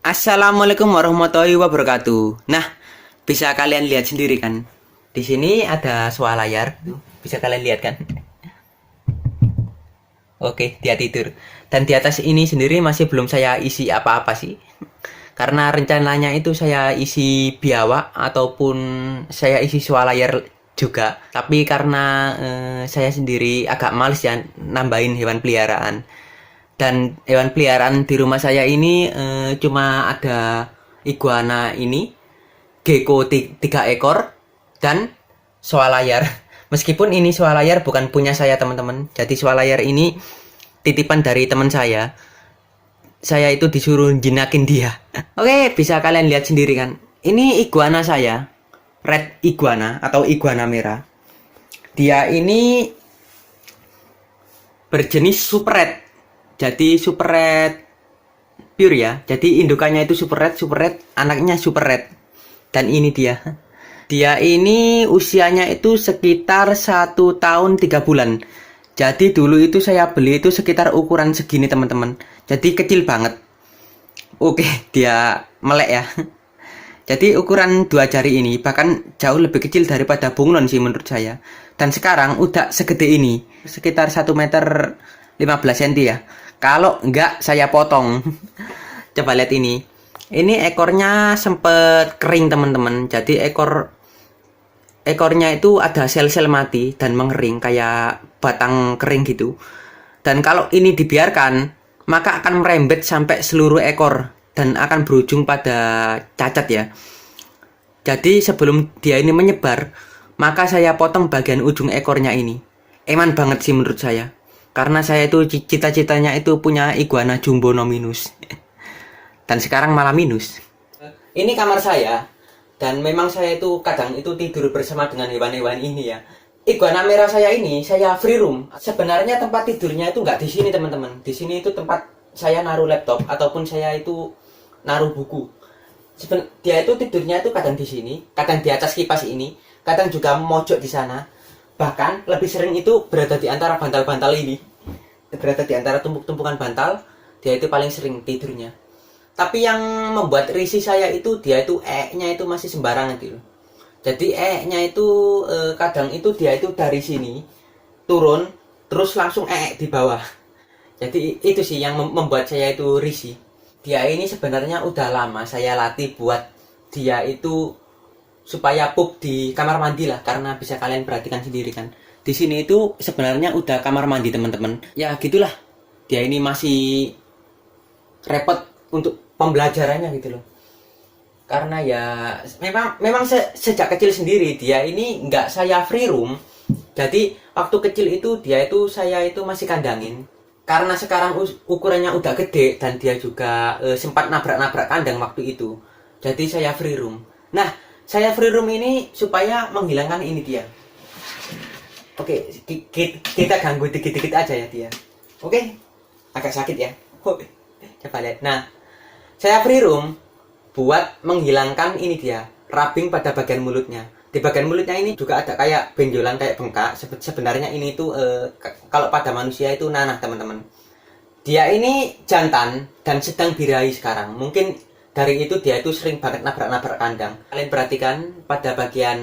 Assalamualaikum warahmatullahi wabarakatuh. Nah, bisa kalian lihat sendiri kan? Di sini ada swalayan, bisa kalian lihat kan? Oke, dia tidur. Dan di atas ini sendiri masih belum saya isi apa-apa sih. Karena rencananya itu saya isi biawak ataupun saya isi swalayan juga. Tapi karena saya sendiri agak males ya nambahin hewan peliharaan. Dan hewan peliharaan di rumah saya ini cuma ada iguana ini, gecko 3 ekor, dan swalayan. Meskipun ini swalayan bukan punya saya teman-teman. Jadi swalayan ini titipan dari teman saya. Saya itu disuruh jinakin dia. Oke, bisa kalian lihat sendiri kan. Ini iguana saya, red iguana atau iguana merah. Dia ini berjenis super red. Jadi super red pure ya. Jadi indukannya itu super red, anaknya super red. Dan ini dia. Dia ini usianya itu sekitar 1 tahun 3 bulan. Jadi dulu itu saya beli itu sekitar ukuran segini teman-teman. Jadi kecil banget. Oke, dia melek ya. Jadi ukuran 2 jari ini bahkan jauh lebih kecil daripada bunglon sih menurut saya. Dan sekarang udah segede ini, sekitar 1 meter 15 cm ya. Kalau enggak saya potong. Coba lihat ini. Ini ekornya sempet kering teman-teman. Jadi ekornya itu ada sel-sel mati dan mengering kayak batang kering gitu. Dan kalau ini dibiarkan, maka akan merembet sampai seluruh ekor dan akan berujung pada cacat ya. Jadi sebelum dia ini menyebar, maka saya potong bagian ujung ekornya ini. Eman banget sih menurut saya. Karena saya itu cita-citanya itu punya iguana jumbo nominus. Dan sekarang malah minus. Ini kamar saya. Dan memang saya itu kadang itu tidur bersama dengan hewan-hewan ini ya. Iguana merah saya ini saya free room. Sebenarnya tempat tidurnya itu nggak di sini teman-teman. Di sini itu tempat saya naruh laptop ataupun saya itu naruh buku. Dia itu tidurnya itu kadang di sini, kadang di atas kipas ini, kadang juga mojok di sana. Bahkan lebih sering itu berada di antara bantal-bantal ini. Berada di antara tumpuk-tumpukan bantal, dia itu paling sering tidurnya. Tapi yang membuat risih saya itu dia itu nya itu masih sembarangan gitu. Jadi nya itu kadang itu dia itu dari sini turun terus langsung di bawah. Jadi itu sih yang membuat saya itu risih. Dia ini sebenarnya udah lama saya latih buat dia itu supaya pup di kamar mandi lah, karena bisa kalian perhatikan sendiri kan. Di sini itu sebenarnya udah kamar mandi teman-teman. Ya gitulah. Dia ini masih repot untuk pembelajarannya gitu loh. Karena ya memang sejak kecil sendiri dia ini nggak saya free room. Jadi waktu kecil itu dia itu saya itu masih kandangin. Karena sekarang ukurannya udah gede dan dia juga sempat nabrak-nabrak kandang waktu itu. Jadi saya free room. Nah, saya free room ini supaya menghilangkan ini dia. Oke, kita ganggu dikit-dikit aja ya dia. Oke, agak sakit ya. Coba lihat. Nah, saya free room buat menghilangkan ini dia, rubbing pada bagian mulutnya. Di bagian mulutnya ini juga ada kayak benjolan, kayak bengkak. Sebenarnya ini tuh kalau pada manusia itu nanah teman-teman. Dia ini jantan dan sedang birahi sekarang. Mungkin dari itu dia itu sering banget nabrak-nabrak kandang. Kalian perhatikan pada bagian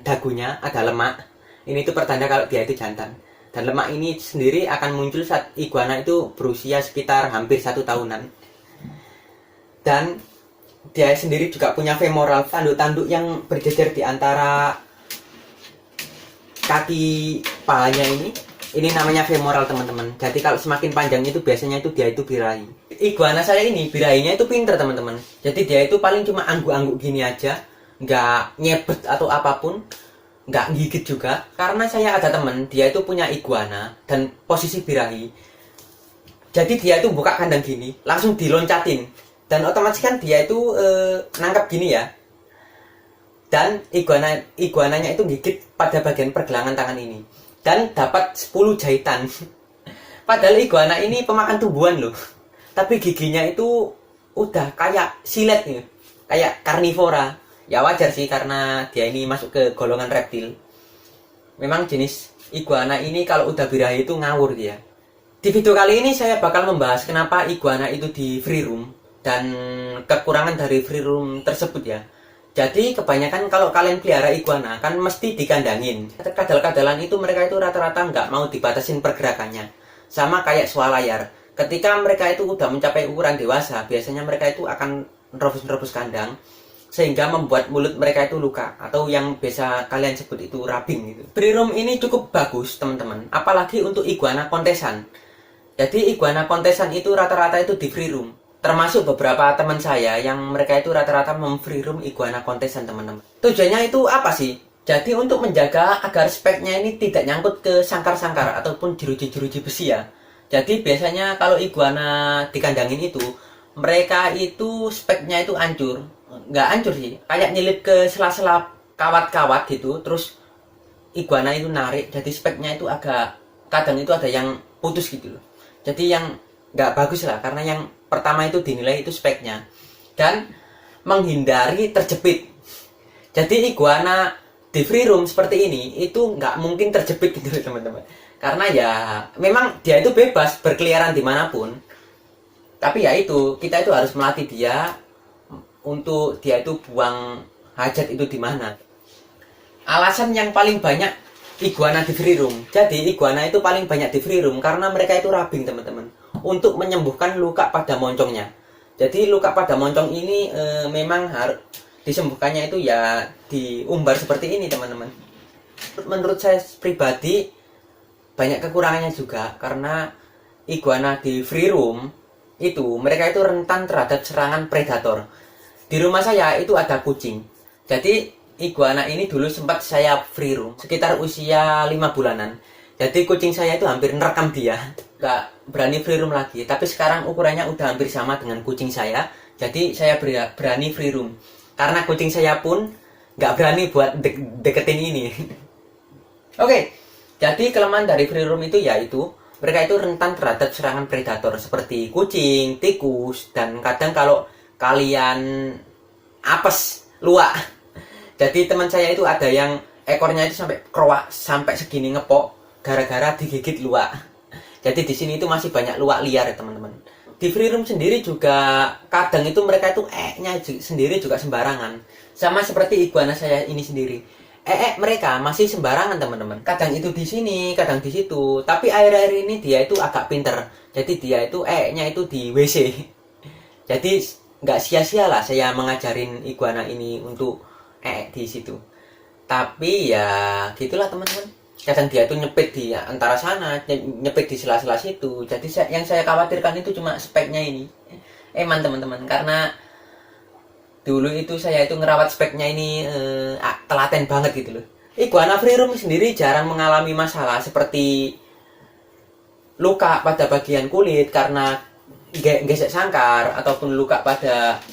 dagunya ada lemak. Ini tuh pertanda kalau dia itu jantan. Dan lemak ini sendiri akan muncul saat iguana itu berusia sekitar hampir 1 tahunan. Dan dia sendiri juga punya femoral, tanduk-tanduk yang berjejer di antara kaki pahanya ini. Ini namanya femoral teman-teman. Jadi kalau semakin panjang itu biasanya itu dia itu birahi. Iguana saya ini birahinya itu pinter teman-teman. Jadi dia itu paling cuma angguk-angguk gini aja, nggak nyebet atau apapun, nggak gigit juga. Karena saya ada teman, dia itu punya iguana dan posisi birahi. Jadi dia itu buka kandang gini, langsung diloncatin. Dan otomatis kan dia itu nangkap gini ya. Dan iguananya itu gigit pada bagian pergelangan tangan ini. Dan dapat 10 jahitan. Padahal iguana ini pemakan tumbuhan loh. Tapi giginya itu udah kayak silet nih. Kayak karnivora. Ya wajar sih karena dia ini masuk ke golongan reptil. Memang jenis iguana ini kalau udah birahi itu ngawur dia. Di video kali ini saya bakal membahas kenapa iguana itu di free room. dan kekurangan dari free room tersebut ya. Jadi kebanyakan kalau kalian pelihara iguana kan mesti dikandangin. Kadal-kadalan itu mereka itu rata-rata nggak mau dibatasin pergerakannya. Sama kayak swalayan. Ketika mereka itu udah mencapai ukuran dewasa, biasanya mereka itu akan nerobos-nerobos kandang sehingga membuat mulut mereka itu luka atau yang biasa kalian sebut itu rubbing gitu. Free room ini cukup bagus teman-teman, apalagi untuk iguana kontesan. Jadi iguana kontesan itu rata-rata itu di free room. Termasuk beberapa teman saya yang mereka itu rata-rata free room iguana kontesan teman-teman. Tujuannya itu apa sih? Jadi untuk menjaga agar speknya ini tidak nyangkut ke sangkar-sangkar ataupun jeruji-jeruji besi ya. Jadi biasanya kalau iguana dikandangin itu, mereka itu speknya itu hancur. Nggak hancur sih, kayak nyelip ke sela-sela kawat-kawat gitu. Terus iguana itu narik, jadi speknya itu agak, kadang itu ada yang putus gitu loh. Jadi yang nggak bagus lah, karena yang pertama itu dinilai itu speknya dan menghindari terjepit. Jadi iguana di free room seperti ini itu nggak mungkin terjepit gitu teman-teman, karena ya memang dia itu bebas berkeliaran dimanapun, tapi ya itu kita itu harus melatih dia untuk dia itu buang hajat itu di mana. Alasan yang paling banyak iguana di free room, jadi iguana itu paling banyak di free room karena mereka itu rubbing teman-teman, untuk menyembuhkan luka pada moncongnya. Jadi luka pada moncong ini memang harus disembuhkannya itu ya diumbar seperti ini teman-teman. Menurut saya pribadi banyak kekurangannya juga, karena iguana di free room itu mereka itu rentan terhadap serangan predator. Di rumah saya itu ada kucing. Jadi iguana ini dulu sempat saya free room sekitar usia 5 bulanan. Jadi kucing saya itu hampir nerekam dia. Gak berani free room lagi. Tapi sekarang ukurannya udah hampir sama dengan kucing saya. Jadi saya berani free room. Karena kucing saya pun gak berani buat deketin ini. Oke, jadi kelemahan dari free room itu yaitu mereka itu rentan terhadap serangan predator seperti kucing, tikus, dan kadang kalau kalian apes, luak. Jadi teman saya itu ada yang ekornya itu sampai kroak, sampai segini ngepok gara-gara digigit luak. Jadi di sini itu masih banyak luak liar ya teman-teman. Di free room sendiri juga kadang itu mereka itu sendiri juga sembarangan. Sama seperti iguana saya ini sendiri. Mereka masih sembarangan teman-teman. Kadang itu di sini, kadang di situ. Tapi akhir-akhir ini dia itu agak pinter. Jadi dia itu itu di WC. Jadi nggak sia-sia lah saya mengajarin iguana ini untuk di situ. Tapi ya gitulah teman-teman. Kadang dia itu nyepit di antara sana, nyepit di sela-sela situ. Jadi yang saya khawatirkan itu cuma speknya ini. Teman-teman, karena dulu itu saya itu ngerawat speknya ini telaten banget gitu loh. Iguana free room sendiri jarang mengalami masalah seperti luka pada bagian kulit karena gesek sangkar ataupun luka pada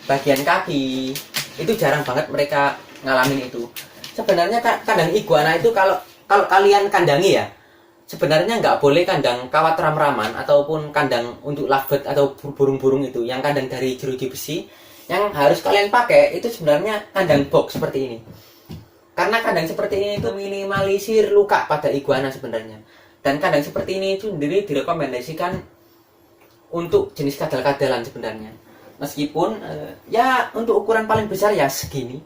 bagian kaki. Itu jarang banget mereka ngalamin itu. Sebenarnya kandang iguana itu kalau kalian kandangi ya, sebenarnya nggak boleh kandang kawat ram-raman ataupun kandang untuk lovebird atau burung-burung itu yang kandang dari jeruji besi. Yang harus kalian pakai itu sebenarnya kandang box seperti ini. Karena kandang seperti ini itu minimalisir luka pada iguana sebenarnya. Dan kandang seperti ini itu sendiri direkomendasikan untuk jenis kadal-kadalan sebenarnya. Meskipun ya untuk ukuran paling besar ya segini.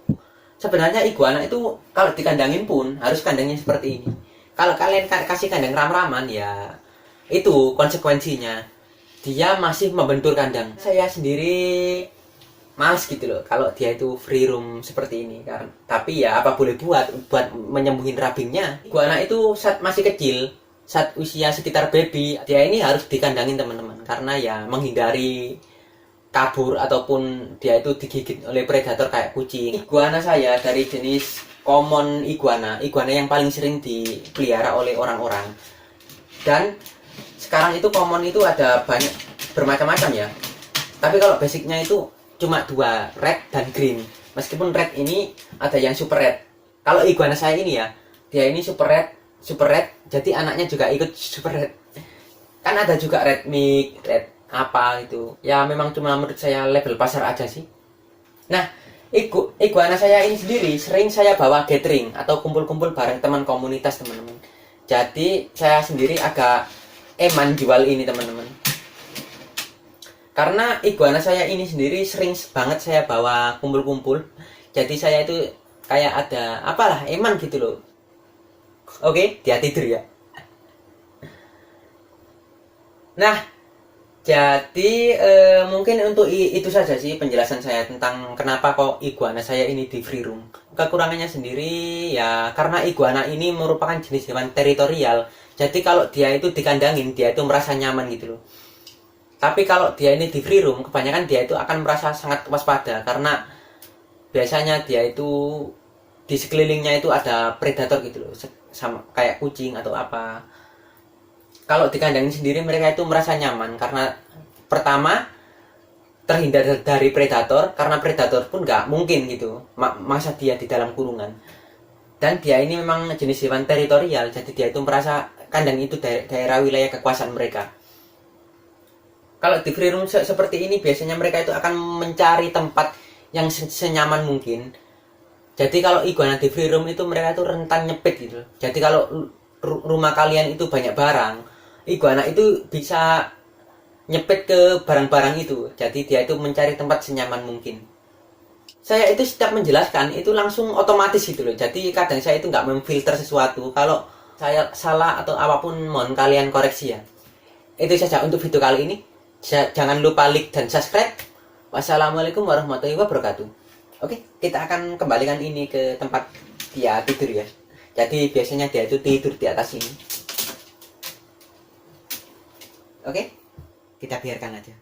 Sebenarnya iguana itu kalau dikandangin pun harus kandangnya seperti ini. Kalau kalian kasih kandang ram-raman ya itu konsekuensinya dia masih membentur kandang. Saya sendiri males gitu loh kalau dia itu free room seperti ini kan. Tapi ya apa boleh buat menyembuhin rubbingnya. Iguana itu saat masih kecil, saat usia sekitar baby, dia ini harus dikandangin teman-teman, karena ya menghindari kabur ataupun dia itu digigit oleh predator kayak kucing. Iguana saya dari jenis common iguana yang paling sering dipelihara oleh orang-orang. Dan sekarang itu common itu ada banyak bermacam-macam ya. Tapi kalau basicnya itu cuma dua, red dan green. Meskipun red ini ada yang super red. Kalau iguana saya ini ya, dia ini super red, jadi anaknya juga ikut super red. Kan ada juga red mix, red apa itu. Ya memang cuma menurut saya level pasar aja sih. Nah, iguana saya ini sendiri sering saya bawa gathering atau kumpul-kumpul bareng teman komunitas teman-teman. Jadi saya sendiri agak eman jual ini teman-teman. Karena iguana saya ini sendiri sering banget saya bawa kumpul-kumpul. Jadi saya itu kayak ada apalah eman gitu loh. Oke, dia tidur ya. Nah, jadi mungkin untuk itu saja sih penjelasan saya tentang kenapa kok iguana saya ini di free room. Kekurangannya sendiri ya karena iguana ini merupakan jenis hewan teritorial. Jadi kalau dia itu dikandangin, dia itu merasa nyaman gitu loh. Tapi kalau dia ini di free room, kebanyakan dia itu akan merasa sangat waspada karena biasanya dia itu di sekelilingnya itu ada predator gitu loh, sama kayak kucing atau apa. Kalau dikandangin sendiri mereka itu merasa nyaman karena pertama terhindar dari predator karena predator pun nggak mungkin gitu masa dia di dalam kurungan, dan dia ini memang jenis hewan teritorial jadi dia itu merasa kandang itu daerah wilayah kekuasaan mereka. Kalau di free room seperti ini biasanya mereka itu akan mencari tempat yang senyaman mungkin. Jadi kalau iguana di free room itu mereka itu rentan nyepit gitu. Jadi kalau rumah kalian itu banyak barang, iguana itu bisa nyepit ke barang-barang itu. Jadi dia itu mencari tempat senyaman mungkin. Saya itu setiap menjelaskan itu langsung otomatis gitu loh. Jadi kadang saya itu nggak memfilter sesuatu. Kalau saya salah atau apapun mohon kalian koreksi ya. Itu saja untuk video kali ini. Jangan lupa like dan subscribe. Wassalamualaikum warahmatullahi wabarakatuh. Oke, kita akan kembalikan ini ke tempat dia tidur ya. Jadi biasanya dia itu tidur di atas ini. Oke, kita biarkan aja.